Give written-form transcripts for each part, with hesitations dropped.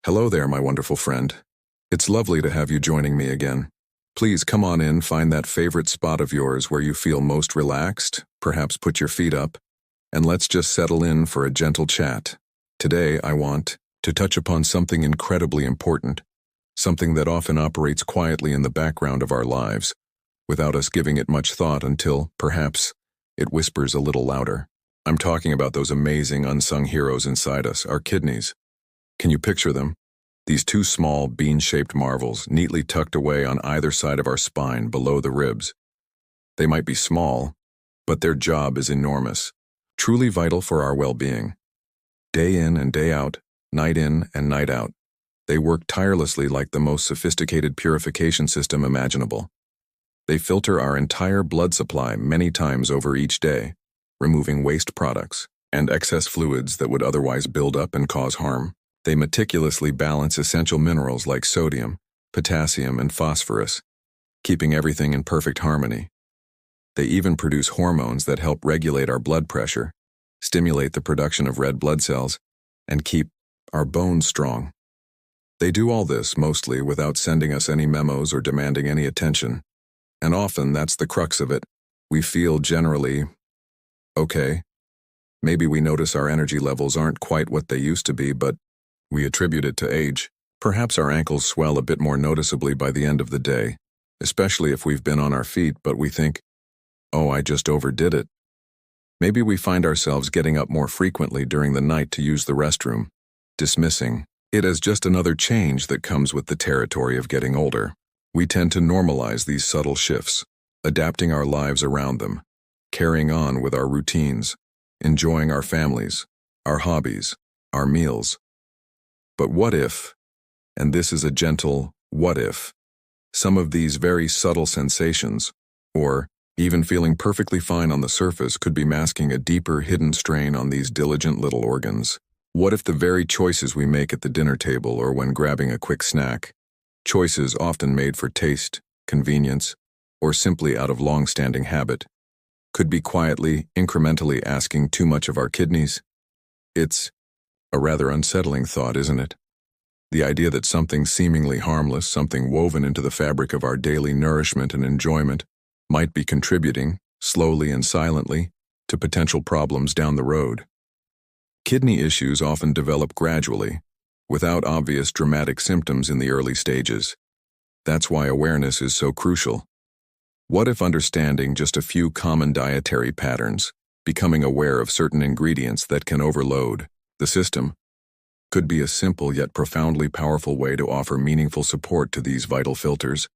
Hello there, my wonderful friend. It's lovely to have you joining me again. Please come on in, find that favorite spot of yours where you feel most relaxed, perhaps put your feet up, and let's just settle in for a gentle chat. Today, I want to touch upon something incredibly important, something that often operates quietly in the background of our lives, without us giving it much thought until, perhaps, it whispers a little louder. I'm talking about those amazing unsung heroes inside us, our kidneys. Can you picture them? These two small, bean-shaped marvels, neatly tucked away on either side of our spine, below the ribs. They might be small, but their job is enormous, truly vital for our well-being. Day in and day out, night in and night out, they work tirelessly like the most sophisticated purification system imaginable. They filter our entire blood supply many times over each day, removing waste products and excess fluids that would otherwise build up and cause harm. They meticulously balance essential minerals like sodium, potassium, and phosphorus, keeping everything in perfect harmony. They even produce hormones that help regulate our blood pressure, stimulate the production of red blood cells, and keep our bones strong. They do all this mostly without sending us any memos or demanding any attention. And often that's the crux of it. We feel generally okay. Maybe we notice our energy levels aren't quite what they used to be, but we attribute it to age. Perhaps our ankles swell a bit more noticeably by the end of the day, especially if we've been on our feet, but we think, oh, I just overdid it. Maybe we find ourselves getting up more frequently during the night to use the restroom, dismissing it as just another change that comes with the territory of getting older. We tend to normalize these subtle shifts, adapting our lives around them, carrying on with our routines, enjoying our families, our hobbies, our meals. But what if, and this is a gentle what if, some of these very subtle sensations, or even feeling perfectly fine on the surface, could be masking a deeper hidden strain on these diligent little organs? What if the very choices we make at the dinner table or when grabbing a quick snack, choices often made for taste, convenience, or simply out of long-standing habit, could be quietly, incrementally asking too much of our kidneys? It's a rather unsettling thought, isn't it? The idea that something seemingly harmless, something woven into the fabric of our daily nourishment and enjoyment, might be contributing, slowly and silently, to potential problems down the road. Kidney issues often develop gradually, without obvious dramatic symptoms in the early stages. That's why awareness is so crucial. What if understanding just a few common dietary patterns, becoming aware of certain ingredients that can overload the system, could be a simple yet profoundly powerful way to offer meaningful support to these vital filters,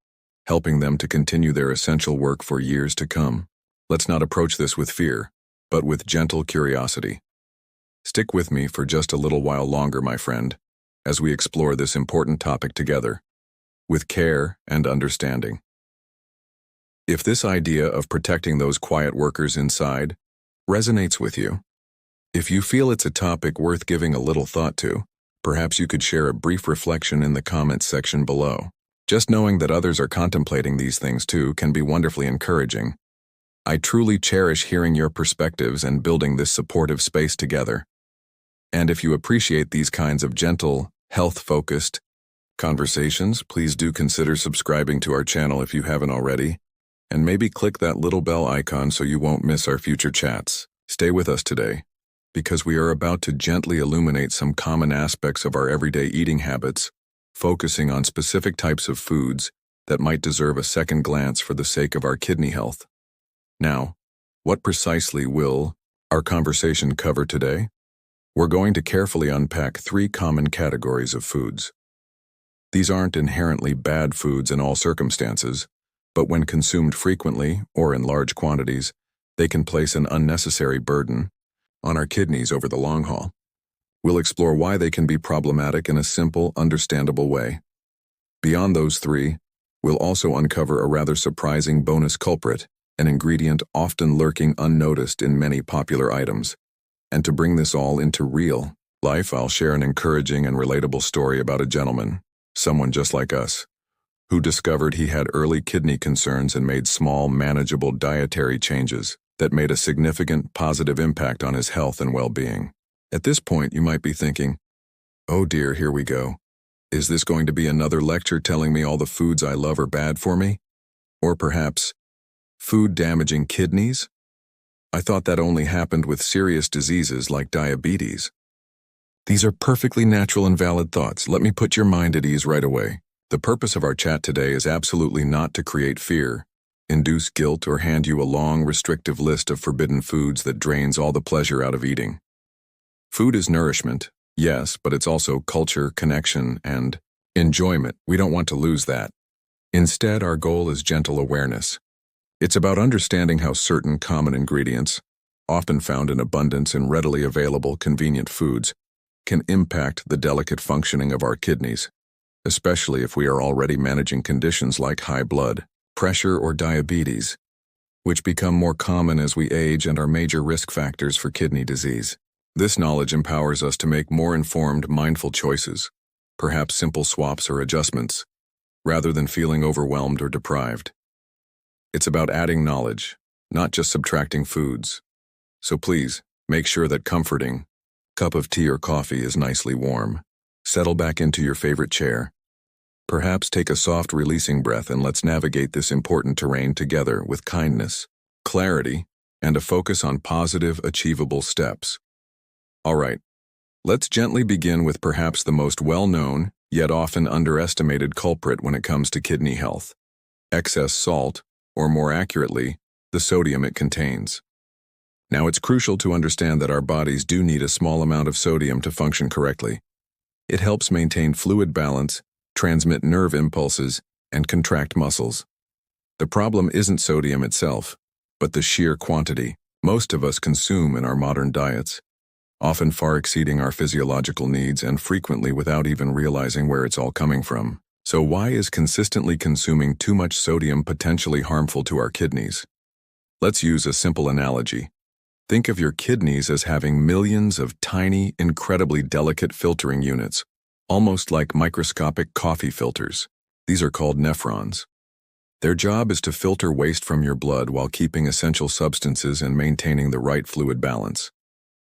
helping them to continue their essential work for years to come? Let's not approach this with fear, but with gentle curiosity. Stick with me for just a little while longer, my friend, as we explore this important topic together, with care and understanding. If this idea of protecting those quiet workers inside resonates with you, if you feel it's a topic worth giving a little thought to, perhaps you could share a brief reflection in the comments section below. Just knowing that others are contemplating these things too can be wonderfully encouraging. I truly cherish hearing your perspectives and building this supportive space together. And if you appreciate these kinds of gentle, health-focused conversations, please do consider subscribing to our channel if you haven't already, and maybe click that little bell icon so you won't miss our future chats. Stay with us today, because we are about to gently illuminate some common aspects of our everyday eating habits, focusing on specific types of foods that might deserve a second glance for the sake of our kidney health. Now, what precisely will our conversation cover today? We're going to carefully unpack three common categories of foods. These aren't inherently bad foods in all circumstances, but when consumed frequently or in large quantities, they can place an unnecessary burden on our kidneys over the long haul. We'll explore why they can be problematic in a simple, understandable way. Beyond those three, we'll also uncover a rather surprising bonus culprit, an ingredient often lurking unnoticed in many popular items. And to bring this all into real life, I'll share an encouraging and relatable story about a gentleman, someone just like us, who discovered he had early kidney concerns and made small, manageable dietary changes that made a significant positive impact on his health and well-being. At this point, you might be thinking, oh dear, here we go. Is this going to be another lecture telling me all the foods I love are bad for me? Or perhaps, food damaging kidneys? I thought that only happened with serious diseases like diabetes. These are perfectly natural and valid thoughts. Let me put your mind at ease right away. The purpose of our chat today is absolutely not to create fear, induce guilt, or hand you a long, restrictive list of forbidden foods that drains all the pleasure out of eating. Food is nourishment, yes, but it's also culture, connection, and enjoyment. We don't want to lose that. Instead, our goal is gentle awareness. It's about understanding how certain common ingredients, often found in abundance in readily available, convenient foods, can impact the delicate functioning of our kidneys, especially if we are already managing conditions like high blood pressure or diabetes, which become more common as we age and are major risk factors for kidney disease. This knowledge empowers us to make more informed, mindful choices, perhaps simple swaps or adjustments, rather than feeling overwhelmed or deprived. It's about adding knowledge, not just subtracting foods. So please, make sure that comforting cup of tea or coffee is nicely warm. Settle back into your favorite chair. Perhaps take a soft, releasing breath and let's navigate this important terrain together with kindness, clarity, and a focus on positive, achievable steps. All right, let's gently begin with perhaps the most well-known, yet often underestimated culprit when it comes to kidney health: excess salt, or more accurately, the sodium it contains. Now, it's crucial to understand that our bodies do need a small amount of sodium to function correctly. It helps maintain fluid balance, transmit nerve impulses, and contract muscles. The problem isn't sodium itself, but the sheer quantity most of us consume in our modern diets, often far exceeding our physiological needs and frequently without even realizing where it's all coming from. So why is consistently consuming too much sodium potentially harmful to our kidneys? Let's use a simple analogy. Think of your kidneys as having millions of tiny, incredibly delicate filtering units, almost like microscopic coffee filters. These are called nephrons. Their job is to filter waste from your blood while keeping essential substances and maintaining the right fluid balance.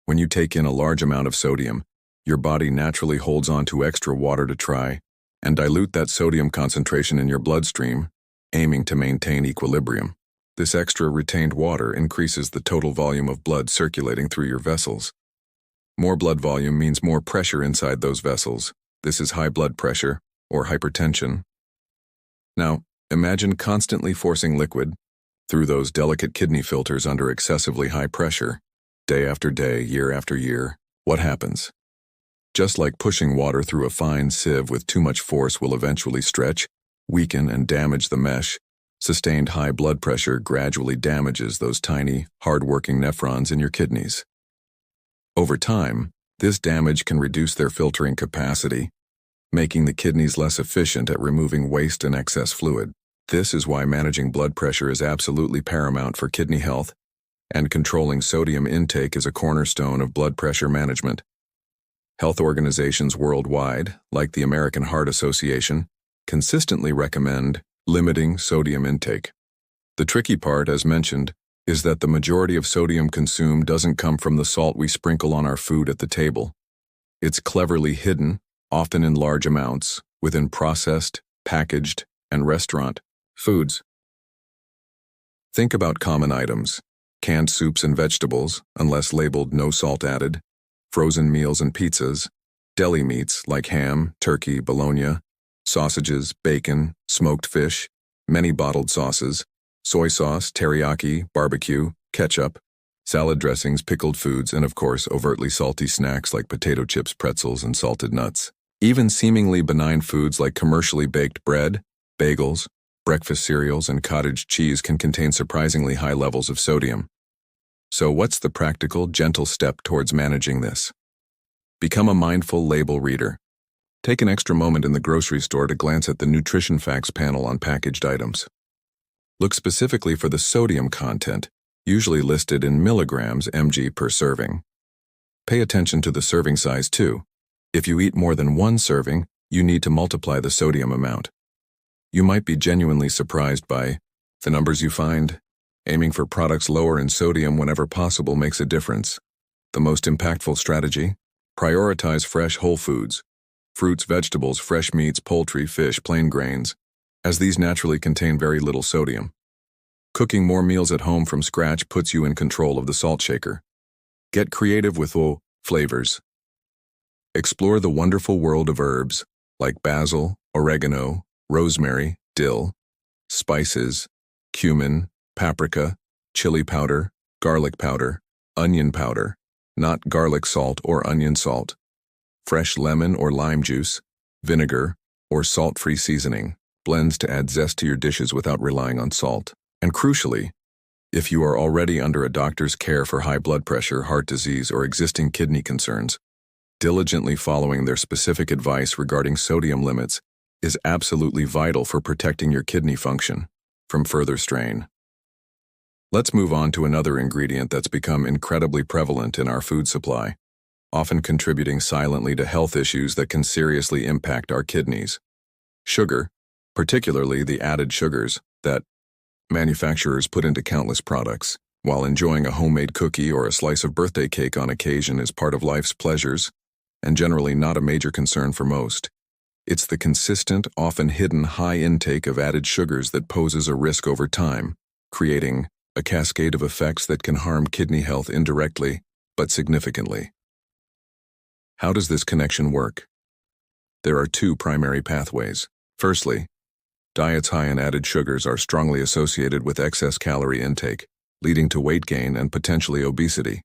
When you take in a large amount of sodium, your body naturally holds on to extra water to try and dilute that sodium concentration in your bloodstream, aiming to maintain equilibrium. This extra retained water increases the total volume of blood circulating through your vessels. More blood volume means more pressure inside those vessels. This is high blood pressure, or hypertension. Now, imagine constantly forcing liquid through those delicate kidney filters under excessively high pressure, day after day, year after year. What happens? Just like pushing water through a fine sieve with too much force will eventually stretch, weaken, and damage the mesh, sustained high blood pressure gradually damages those tiny, hard-working nephrons in your kidneys. Over time, this damage can reduce their filtering capacity, making the kidneys less efficient at removing waste and excess fluid. This is why managing blood pressure is absolutely paramount for kidney health, and controlling sodium intake is a cornerstone of blood pressure management. Health organizations worldwide, like the American Heart Association, consistently recommend limiting sodium intake. The tricky part, as mentioned, is that the majority of sodium consumed doesn't come from the salt we sprinkle on our food at the table. It's cleverly hidden, often in large amounts, within processed, packaged, and restaurant foods. Think about common items: canned soups and vegetables, unless labeled no salt added, frozen meals and pizzas, deli meats like ham, turkey, bologna, sausages, bacon, smoked fish, many bottled sauces, soy sauce, teriyaki, barbecue, ketchup, salad dressings, pickled foods, and of course, overtly salty snacks like potato chips, pretzels, and salted nuts. Even seemingly benign foods like commercially baked bread, bagels, breakfast cereals, and cottage cheese can contain surprisingly high levels of sodium. So what's the practical, gentle step towards managing this? Become a mindful label reader. Take an extra moment in the grocery store to glance at the nutrition facts panel on packaged items. Look specifically for the sodium content, usually listed in milligrams mg per serving. Pay attention to the serving size too. If you eat more than one serving, you need to multiply the sodium amount. You might be genuinely surprised by the numbers you find. Aiming for products lower in sodium whenever possible makes a difference. The most impactful strategy: prioritize fresh whole foods. fruits, vegetables, fresh meats, poultry, fish, plain grains, as these naturally contain very little sodium. Cooking more meals at home from scratch puts you in control of the salt shaker. Get creative with flavors. Explore the wonderful world of herbs like basil, oregano, rosemary, dill, spices, cumin, paprika, chili powder, garlic powder, onion powder, not garlic salt or onion salt, fresh lemon or lime juice, vinegar, or salt-free seasoning, blends to add zest to your dishes without relying on salt. And crucially, if you are already under a doctor's care for high blood pressure, heart disease, or existing kidney concerns, diligently following their specific advice regarding sodium limits is absolutely vital for protecting your kidney function from further strain. Let's move on to another ingredient that's become incredibly prevalent in our food supply, often contributing silently to health issues that can seriously impact our kidneys. Sugar, particularly the added sugars that manufacturers put into countless products. While enjoying a homemade cookie or a slice of birthday cake on occasion is part of life's pleasures, and generally not a major concern for most, it's the consistent, often hidden high intake of added sugars that poses a risk over time, creating a cascade of effects that can harm kidney health indirectly, but significantly. How does this connection work? There are two primary pathways. Firstly, diets high in added sugars are strongly associated with excess calorie intake, leading to weight gain and potentially obesity.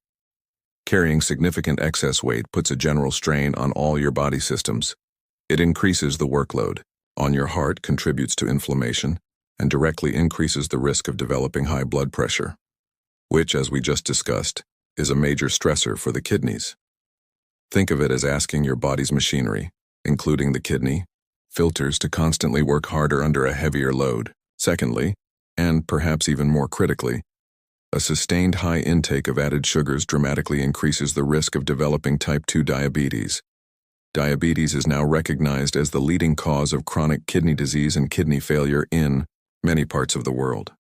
Carrying significant excess weight puts a general strain on all your body systems. It increases the workload on your heart, contributes to inflammation, and directly increases the risk of developing high blood pressure, which, as we just discussed, is a major stressor for the kidneys. Think of it as asking your body's machinery, including the kidney, filters to constantly work harder under a heavier load. Secondly, and perhaps even more critically, a sustained high intake of added sugars dramatically increases the risk of developing type 2 diabetes. Diabetes is now recognized as the leading cause of chronic kidney disease and kidney failure in many parts of the world.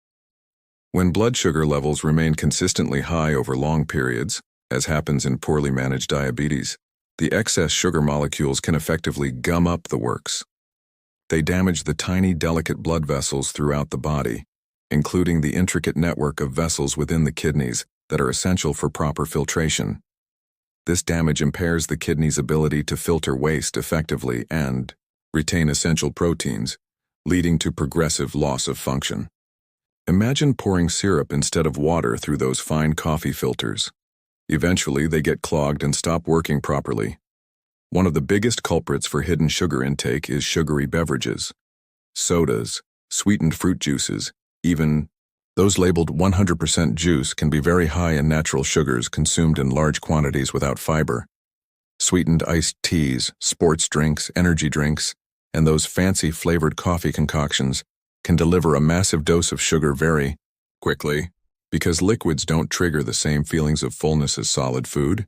When blood sugar levels remain consistently high over long periods, as happens in poorly managed diabetes, the excess sugar molecules can effectively gum up the works. They damage the tiny, delicate blood vessels throughout the body, including the intricate network of vessels within the kidneys that are essential for proper filtration. This damage impairs the kidney's ability to filter waste effectively and retain essential proteins, leading to progressive loss of function. Imagine pouring syrup instead of water through those fine coffee filters. Eventually, they get clogged and stop working properly. One of the biggest culprits for hidden sugar intake is sugary beverages. Sodas, sweetened fruit juices, even those labeled 100% juice can be very high in natural sugars consumed in large quantities without fiber. Sweetened iced teas, sports drinks, energy drinks, and those fancy flavored coffee concoctions can deliver a massive dose of sugar very quickly. Because liquids don't trigger the same feelings of fullness as solid food,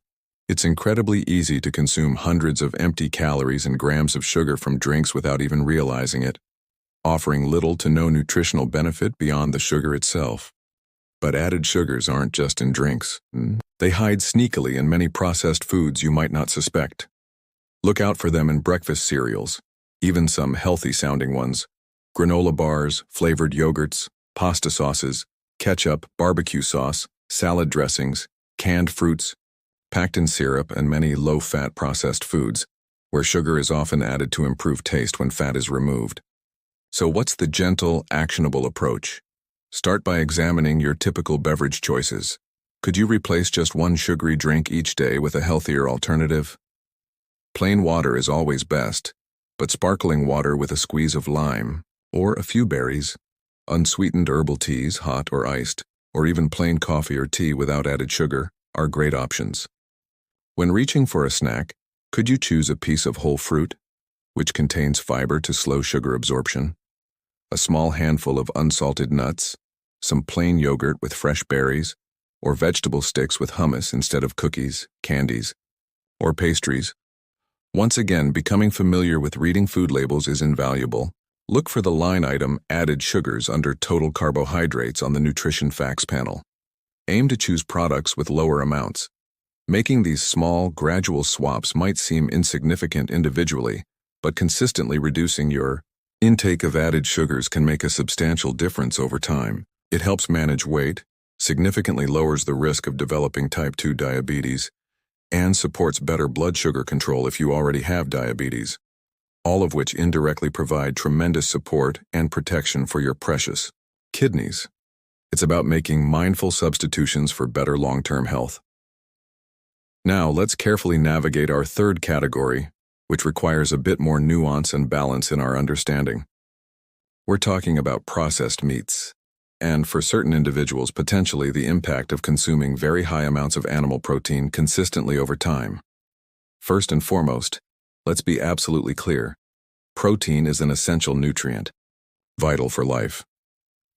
it's incredibly easy to consume hundreds of empty calories and grams of sugar from drinks without even realizing it, offering little to no nutritional benefit beyond the sugar itself. But added sugars aren't just in drinks. They hide sneakily in many processed foods you might not suspect. Look out for them in breakfast cereals, even some healthy-sounding ones, granola bars, flavored yogurts, pasta sauces, ketchup, barbecue sauce, salad dressings, canned fruits, packed in syrup, and many low-fat processed foods, where sugar is often added to improve taste when fat is removed. So what's the gentle, actionable approach? Start by examining your typical beverage choices. Could you replace just one sugary drink each day with a healthier alternative? Plain water is always best, but sparkling water with a squeeze of lime, or a few berries, unsweetened herbal teas, hot or iced, or even plain coffee or tea without added sugar, are great options. When reaching for a snack, could you choose a piece of whole fruit, which contains fiber to slow sugar absorption, a small handful of unsalted nuts, some plain yogurt with fresh berries, or vegetable sticks with hummus instead of cookies, candies, or pastries? Once again, becoming familiar with reading food labels is invaluable. Look for the line item added sugars under total carbohydrates on the nutrition facts panel. Aim to choose products with lower amounts, Making these small, gradual swaps might seem insignificant individually, but consistently reducing your intake of added sugars can make a substantial difference over time. It helps manage weight, significantly lowers the risk of developing type 2 diabetes, and supports better blood sugar control if you already have diabetes, all of which indirectly provide tremendous support and protection for your precious kidneys. It's about making mindful substitutions for better long-term health. Now, let's carefully navigate our third category, which requires a bit more nuance and balance in our understanding. We're talking about processed meats, and for certain individuals, potentially the impact of consuming very high amounts of animal protein consistently over time. First and foremost, let's be absolutely clear. Protein is an essential nutrient, vital for life.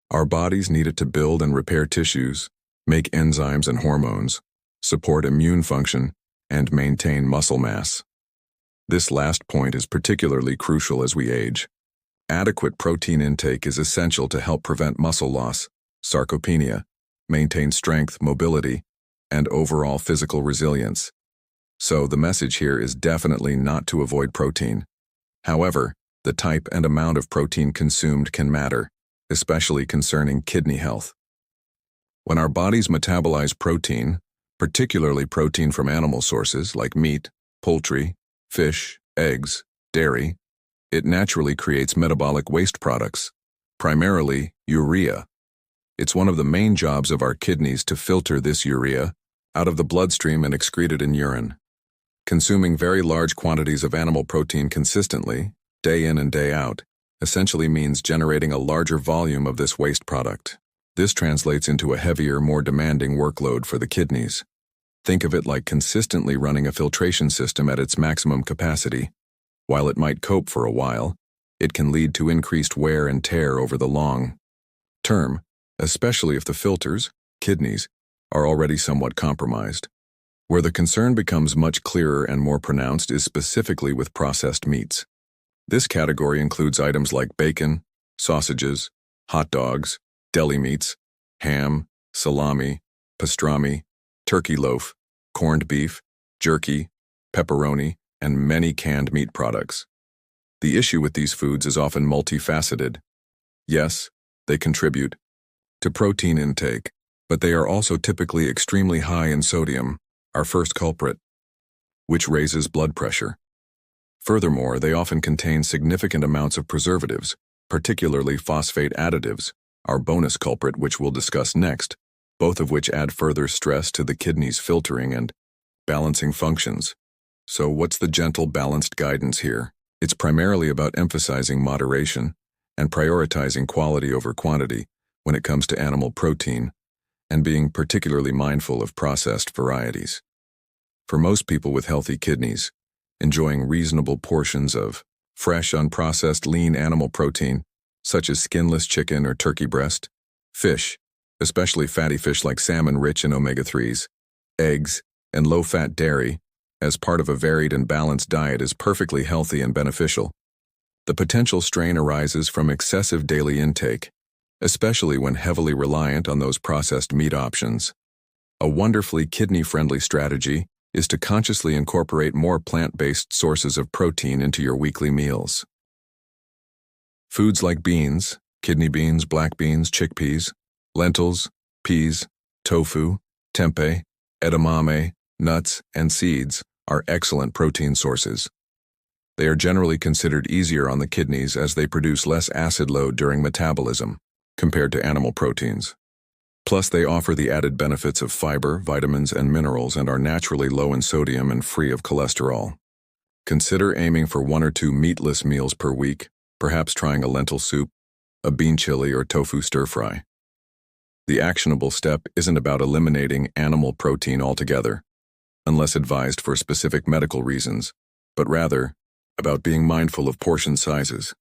Our bodies need it to build and repair tissues, make enzymes and hormones, support immune function, and maintain muscle mass. This last point is particularly crucial as we age. Adequate protein intake is essential to help prevent muscle loss, sarcopenia, maintain strength, mobility, and overall physical resilience. So the message here is definitely not to avoid protein. However, the type and amount of protein consumed can matter, especially concerning kidney health. When our bodies metabolize protein, particularly protein from animal sources like meat, poultry, fish, eggs, dairy, it naturally creates metabolic waste products, primarily urea. It's one of the main jobs of our kidneys to filter this urea out of the bloodstream and excrete it in urine. Consuming very large quantities of animal protein consistently, day in and day out, essentially means generating a larger volume of this waste product. This translates into a heavier, more demanding workload for the kidneys. Think of it like consistently running a filtration system at its maximum capacity. While it might cope for a while, it can lead to increased wear and tear over the long term, especially if the filters, kidneys, are already somewhat compromised. Where the concern becomes much clearer and more pronounced is specifically with processed meats. This category includes items like bacon, sausages, hot dogs, deli meats, ham, salami, pastrami, turkey loaf, corned beef, jerky, pepperoni, and many canned meat products. The issue with these foods is often multifaceted. Yes, they contribute to protein intake, but they are also typically extremely high in sodium, our first culprit, which raises blood pressure. Furthermore, they often contain significant amounts of preservatives, particularly phosphate additives, our bonus culprit, which we'll discuss next, both of which add further stress to the kidney's filtering and balancing functions. So what's the gentle, balanced guidance here? It's primarily about emphasizing moderation and prioritizing quality over quantity when it comes to animal protein, and being particularly mindful of processed varieties. For most people with healthy kidneys, enjoying reasonable portions of fresh, unprocessed, lean animal protein, such as skinless chicken or turkey breast, fish, especially fatty fish like salmon rich in omega-3s, eggs, and low-fat dairy, as part of a varied and balanced diet is perfectly healthy and beneficial. The potential strain arises from excessive daily intake, especially when heavily reliant on those processed meat options. A wonderfully kidney-friendly strategy is to consciously incorporate more plant-based sources of protein into your weekly meals. Foods like beans, kidney beans, black beans, chickpeas, lentils, peas, tofu, tempeh, edamame, nuts, and seeds are excellent protein sources. They are generally considered easier on the kidneys as they produce less acid load during metabolism compared to animal proteins. Plus, they offer the added benefits of fiber, vitamins, and minerals and are naturally low in sodium and free of cholesterol. Consider aiming for 1 or 2 meatless meals per week, perhaps trying a lentil soup, a bean chili, or tofu stir-fry. The actionable step isn't about eliminating animal protein altogether, unless advised for specific medical reasons, but rather about being mindful of portion sizes,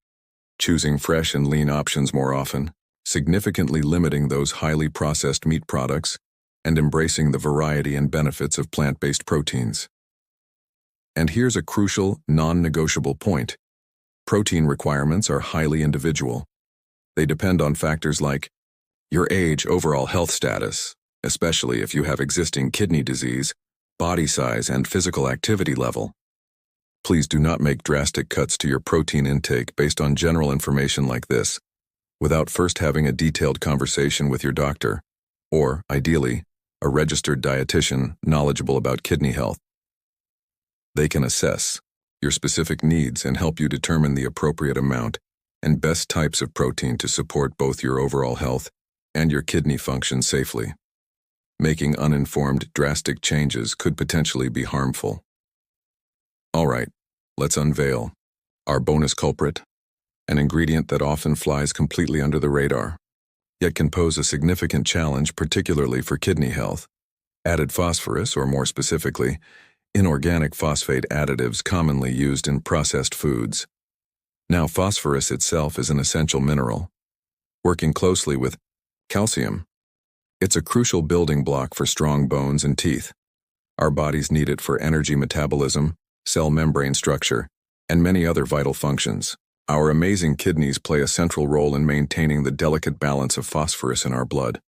choosing fresh and lean options more often, significantly limiting those highly processed meat products, and embracing the variety and benefits of plant-based proteins. And here's a crucial, non-negotiable point. Protein requirements are highly individual. They depend on factors like your age, overall health status, especially if you have existing kidney disease, body size, and physical activity level. Please do not make drastic cuts to your protein intake based on general information like this, without first having a detailed conversation with your doctor, or, ideally, a registered dietitian knowledgeable about kidney health. They can assess your specific needs and help you determine the appropriate amount and best types of protein to support both your overall health and your kidney function safely. Making uninformed, drastic changes could potentially be harmful. All right, let's unveil our bonus culprit, an ingredient that often flies completely under the radar, yet can pose a significant challenge, particularly for kidney health: added phosphorus, or more specifically, inorganic phosphate additives commonly used in processed foods. Now, phosphorus itself is an essential mineral, working closely with calcium. It's a crucial building block for strong bones and teeth. Our bodies need it for energy metabolism, cell membrane structure, and many other vital functions. Our amazing kidneys play a central role in maintaining the delicate balance of phosphorus in our blood.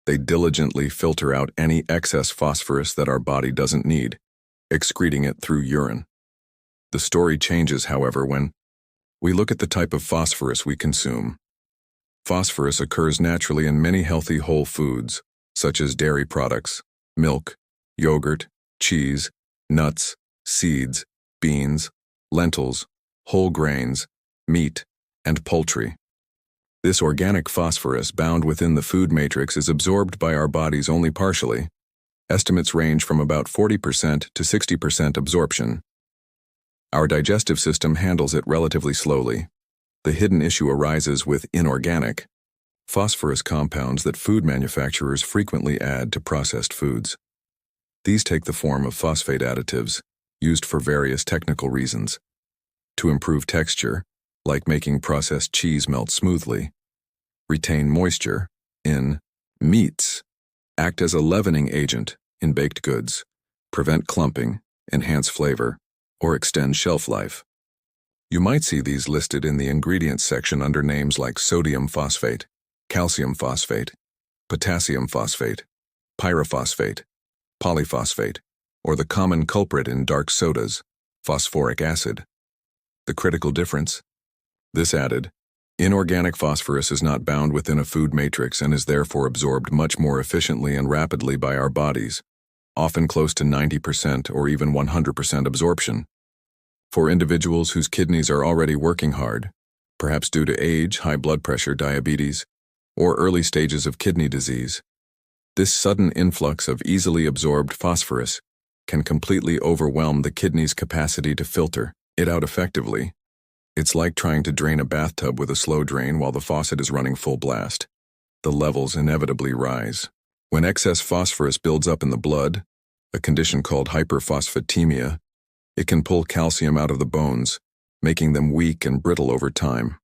They diligently filter out any excess phosphorus that our body doesn't need, excreting it through urine. The story changes, however, when we look at the type of phosphorus we consume. Phosphorus occurs naturally in many healthy whole foods, such as dairy products, milk, yogurt, cheese, nuts, seeds, beans, lentils, whole grains, meat, and poultry. This organic phosphorus bound within the food matrix is absorbed by our bodies only partially. Estimates range from about 40% to 60% absorption. Our digestive system handles it relatively slowly. The hidden issue arises with inorganic phosphorus compounds that food manufacturers frequently add to processed foods. These take the form of phosphate additives, used for various technical reasons: to improve texture, like making processed cheese melt smoothly; retain moisture in meats; act as a leavening agent in baked goods; prevent clumping; enhance flavor; or extend shelf life. You might see these listed in the ingredients section under names like sodium phosphate, calcium phosphate, potassium phosphate, pyrophosphate, polyphosphate, or the common culprit in dark sodas, phosphoric acid. The critical difference? This added, inorganic phosphorus is not bound within a food matrix and is therefore absorbed much more efficiently and rapidly by our bodies, often close to 90% or even 100% absorption. For individuals whose kidneys are already working hard, perhaps due to age, high blood pressure, diabetes, or early stages of kidney disease, this sudden influx of easily absorbed phosphorus can completely overwhelm the kidney's capacity to filter it out effectively. It's like trying to drain a bathtub with a slow drain while the faucet is running full blast. The levels inevitably rise. When excess phosphorus builds up in the blood, a condition called hyperphosphatemia, it can pull calcium out of the bones, making them weak and brittle over time.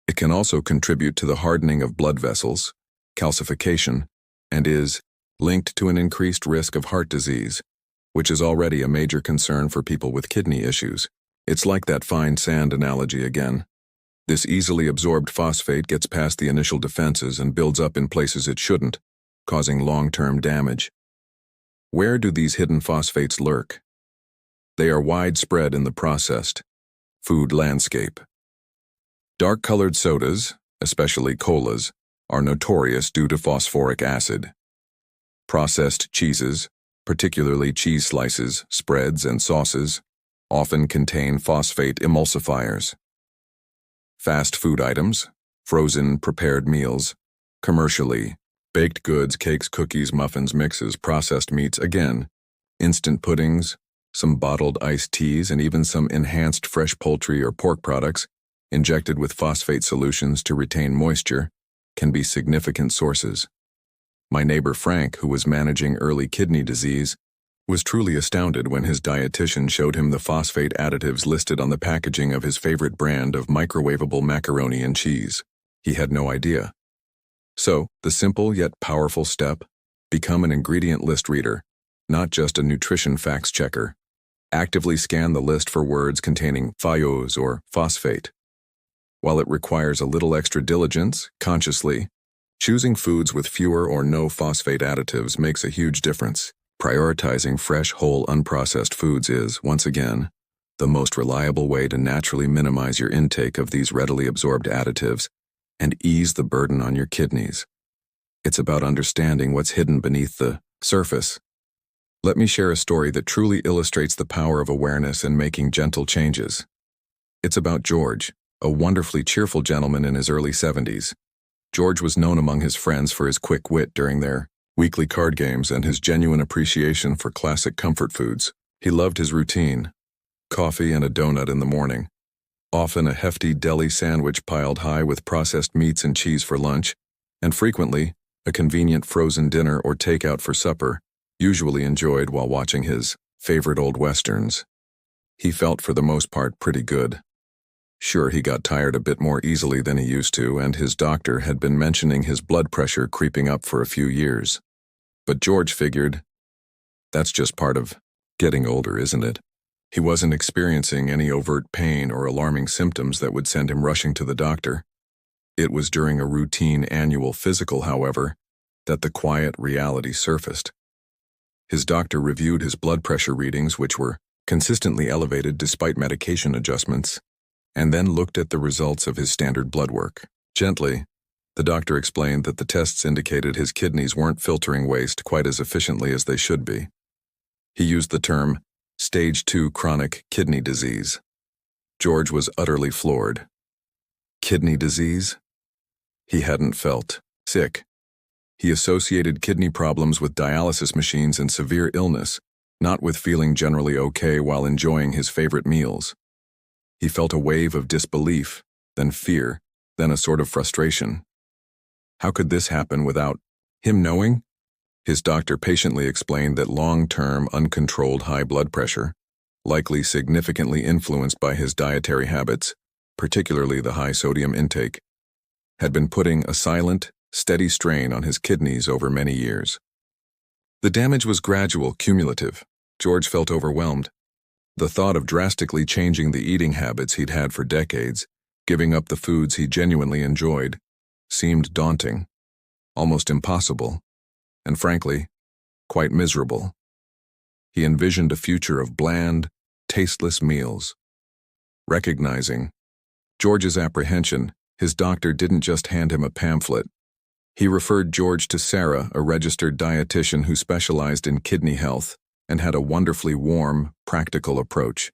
It can also contribute to the hardening of blood vessels, calcification, and is linked to an increased risk of heart disease, which is already a major concern for people with kidney issues. It's like that fine sand analogy again. This easily absorbed phosphate gets past the initial defenses and builds up in places it shouldn't, causing long-term damage. Where do these hidden phosphates lurk? They are widespread in the processed food landscape. Dark-colored sodas, especially colas, are notorious due to phosphoric acid. Processed cheeses, particularly cheese slices, spreads, and sauces, often contain phosphate emulsifiers. Fast food items, frozen prepared meals, commercially, baked goods, cakes, cookies, muffins, mixes, processed meats, again, instant puddings, some bottled iced teas, and even some enhanced fresh poultry or pork products injected with phosphate solutions to retain moisture can be significant sources. My neighbor Frank, who was managing early kidney disease, was truly astounded when his dietitian showed him the phosphate additives listed on the packaging of his favorite brand of microwavable macaroni and cheese. He had no idea. So, the simple yet powerful step: become an ingredient list reader, not just a nutrition facts checker. Actively scan the list for words containing thiose or phosphate. While it requires a little extra diligence, consciously, choosing foods with fewer or no phosphate additives makes a huge difference. Prioritizing fresh, whole, unprocessed foods is, once again, the most reliable way to naturally minimize your intake of these readily absorbed additives and ease the burden on your kidneys. It's about understanding what's hidden beneath the surface. Let me share a story that truly illustrates the power of awareness and making gentle changes. It's about George, a wonderfully cheerful gentleman in his early 70s. George was known among his friends for his quick wit during their weekly card games and his genuine appreciation for classic comfort foods. He loved his routine: coffee and a donut in the morning, often a hefty deli sandwich piled high with processed meats and cheese for lunch, and frequently a convenient frozen dinner or takeout for supper, usually enjoyed while watching his favorite old westerns. He felt for the most part pretty good. Sure, he got tired a bit more easily than he used to, and his doctor had been mentioning his blood pressure creeping up for a few years. But George figured, that's just part of getting older, isn't it? He wasn't experiencing any overt pain or alarming symptoms that would send him rushing to the doctor. It was during a routine annual physical, however, that the quiet reality surfaced. His doctor reviewed his blood pressure readings, which were consistently elevated despite medication adjustments, and then looked at the results of his standard blood work. Gently, the doctor explained that the tests indicated his kidneys weren't filtering waste quite as efficiently as they should be. He used the term Stage 2 chronic kidney disease. George was utterly floored. Kidney disease? He hadn't felt sick. He associated kidney problems with dialysis machines and severe illness, not with feeling generally okay while enjoying his favorite meals. He felt a wave of disbelief, then fear, then a sort of frustration. How could this happen without him knowing? His doctor patiently explained that long-term, uncontrolled high blood pressure, likely significantly influenced by his dietary habits, particularly the high sodium intake, had been putting a silent, steady strain on his kidneys over many years. The damage was gradual, cumulative. George felt overwhelmed. The thought of drastically changing the eating habits he'd had for decades, giving up the foods he genuinely enjoyed, seemed daunting, almost impossible, and frankly, quite miserable. He envisioned a future of bland, tasteless meals. Recognizing George's apprehension, his doctor didn't just hand him a pamphlet. He referred George to Sarah, a registered dietitian who specialized in kidney health and had a wonderfully warm, practical approach.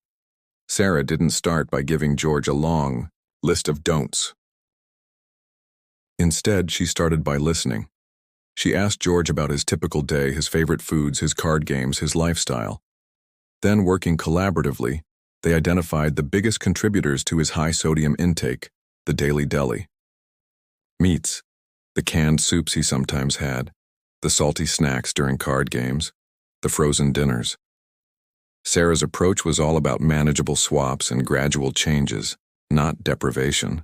Sarah didn't start by giving George a long list of don'ts. Instead, she started by listening. She asked George about his typical day, his favorite foods, his card games, his lifestyle. Then, working collaboratively, they identified the biggest contributors to his high sodium intake, the daily deli. Meats, the canned soups he sometimes had, the salty snacks during card games, the frozen dinners. Sarah's approach was all about manageable swaps and gradual changes, not deprivation.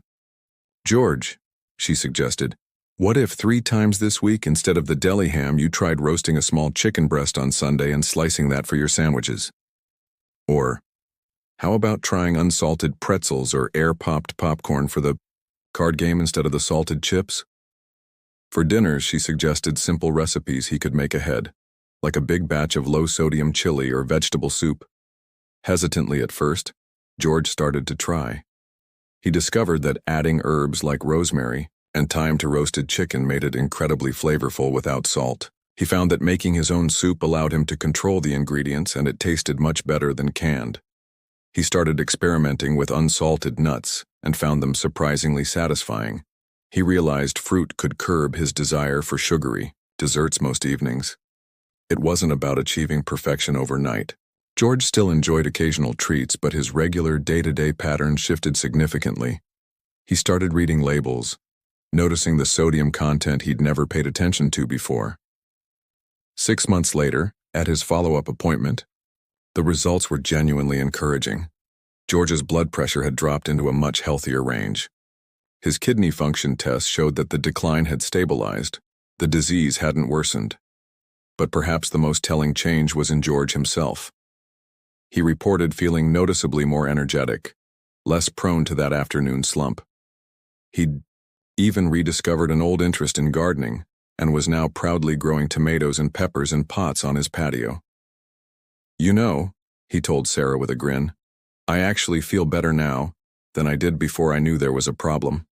George, she suggested, what if 3 times this week, instead of the deli ham, you tried roasting a small chicken breast on Sunday and slicing that for your sandwiches? Or, how about trying unsalted pretzels or air-popped popcorn for the card game instead of the salted chips? For dinners, she suggested simple recipes he could make ahead, like a big batch of low-sodium chili or vegetable soup. Hesitantly at first, George started to try. He discovered that adding herbs like rosemary and thyme to roasted chicken made it incredibly flavorful without salt. He found that making his own soup allowed him to control the ingredients, and it tasted much better than canned. He started experimenting with unsalted nuts and found them surprisingly satisfying. He realized fruit could curb his desire for sugary desserts most evenings. It wasn't about achieving perfection overnight. George still enjoyed occasional treats, but his regular day-to-day pattern shifted significantly. He started reading labels, noticing the sodium content he'd never paid attention to before. 6 months later, at his follow-up appointment, the results were genuinely encouraging. George's blood pressure had dropped into a much healthier range. His kidney function tests showed that the decline had stabilized. The disease hadn't worsened. But perhaps the most telling change was in George himself. He reported feeling noticeably more energetic, less prone to that afternoon slump. He'd even rediscovered an old interest in gardening, and was now proudly growing tomatoes and peppers in pots on his patio. "You know," he told Sarah with a grin, "I actually feel better now than I did before I knew there was a problem."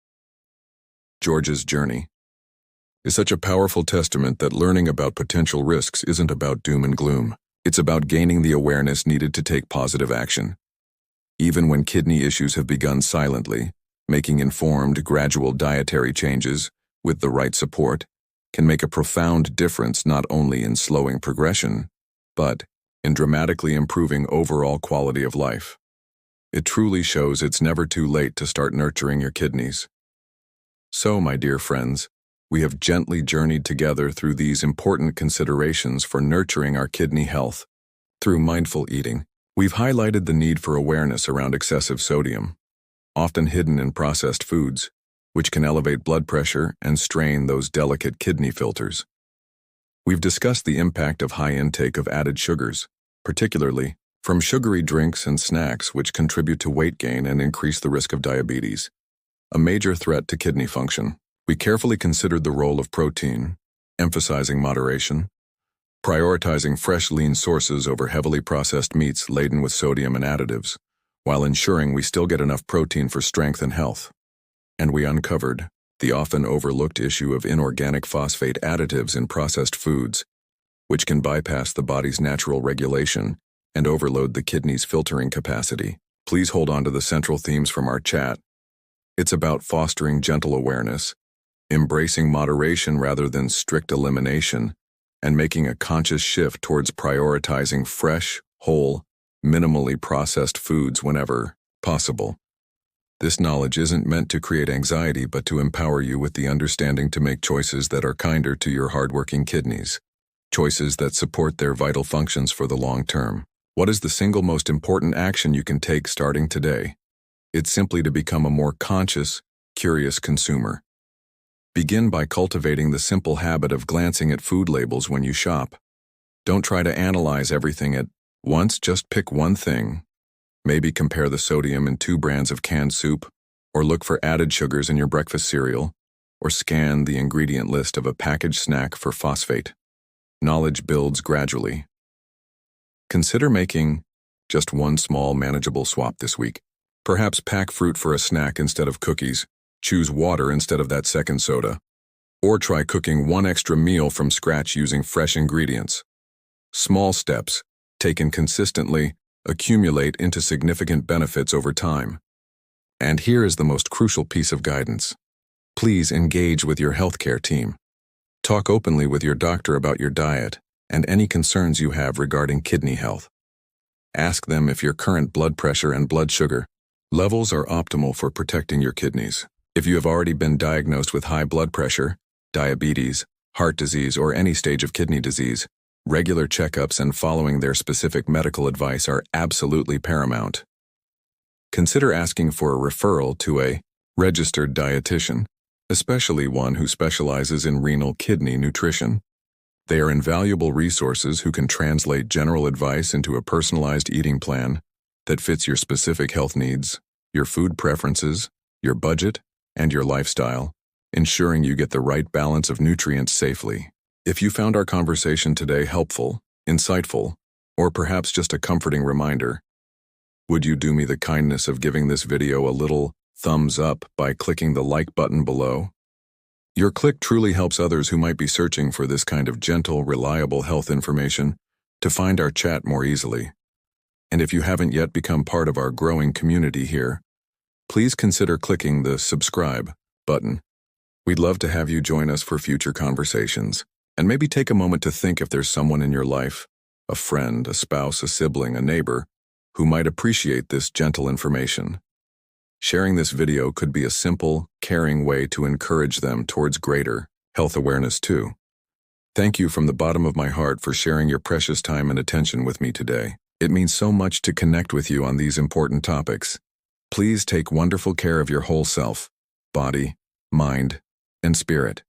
George's journey is such a powerful testament that learning about potential risks isn't about doom and gloom. It's about gaining the awareness needed to take positive action. Even when kidney issues have begun silently, making informed, gradual dietary changes, with the right support, can make a profound difference not only in slowing progression, but in dramatically improving overall quality of life. It truly shows it's never too late to start nurturing your kidneys. So, my dear friends, we have gently journeyed together through these important considerations for nurturing our kidney health. Through mindful eating, we've highlighted the need for awareness around excessive sodium, often hidden in processed foods, which can elevate blood pressure and strain those delicate kidney filters. We've discussed the impact of high intake of added sugars, particularly from sugary drinks and snacks, which contribute to weight gain and increase the risk of diabetes, a major threat to kidney function. We carefully considered the role of protein, emphasizing moderation, prioritizing fresh, lean sources over heavily processed meats laden with sodium and additives, while ensuring we still get enough protein for strength and health. And we uncovered the often overlooked issue of inorganic phosphate additives in processed foods, which can bypass the body's natural regulation and overload the kidney's filtering capacity. Please hold on to the central themes from our chat. It's about fostering gentle awareness, embracing moderation rather than strict elimination, and making a conscious shift towards prioritizing fresh, whole, minimally processed foods whenever possible. This knowledge isn't meant to create anxiety, but to empower you with the understanding to make choices that are kinder to your hardworking kidneys, choices that support their vital functions for the long term. What is the single most important action you can take starting today? It's simply to become a more conscious, curious consumer. Begin by cultivating the simple habit of glancing at food labels when you shop. Don't try to analyze everything at once, just pick one thing. Maybe compare the sodium in 2 brands of canned soup, or look for added sugars in your breakfast cereal, or scan the ingredient list of a packaged snack for phosphate. Knowledge builds gradually. Consider making just one small, manageable swap this week. Perhaps pack fruit for a snack instead of cookies, choose water instead of that second soda, or try cooking one extra meal from scratch using fresh ingredients. Small steps, taken consistently, accumulate into significant benefits over time. And here is the most crucial piece of guidance. Please engage with your healthcare team. Talk openly with your doctor about your diet and any concerns you have regarding kidney health. Ask them if your current blood pressure and blood sugar levels are optimal for protecting your kidneys. If you have already been diagnosed with high blood pressure, diabetes, heart disease, or any stage of kidney disease, regular checkups and following their specific medical advice are absolutely paramount. Consider asking for a referral to a registered dietitian, especially one who specializes in renal kidney nutrition. They are invaluable resources who can translate general advice into a personalized eating plan that fits your specific health needs, your food preferences, your budget, and your lifestyle, ensuring you get the right balance of nutrients safely. If you found our conversation today helpful, insightful, or perhaps just a comforting reminder, would you do me the kindness of giving this video a little thumbs up by clicking the like button below? Your click truly helps others who might be searching for this kind of gentle, reliable health information to find our chat more easily. And if you haven't yet become part of our growing community here, please consider clicking the subscribe button. We'd love to have you join us for future conversations. And maybe take a moment to think if there's someone in your life, a friend, a spouse, a sibling, a neighbor, who might appreciate this gentle information. Sharing this video could be a simple, caring way to encourage them towards greater health awareness too. Thank you from the bottom of my heart for sharing your precious time and attention with me today. It means so much to connect with you on these important topics. Please take wonderful care of your whole self, body, mind, and spirit.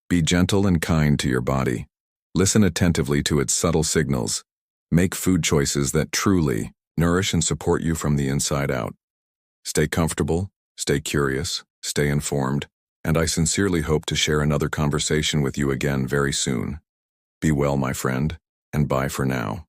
Be gentle and kind to your body. Listen attentively to its subtle signals. Make food choices that truly nourish and support you from the inside out. Stay comfortable, stay curious, stay informed, and I sincerely hope to share another conversation with you again very soon. Be well, my friend, and bye for now.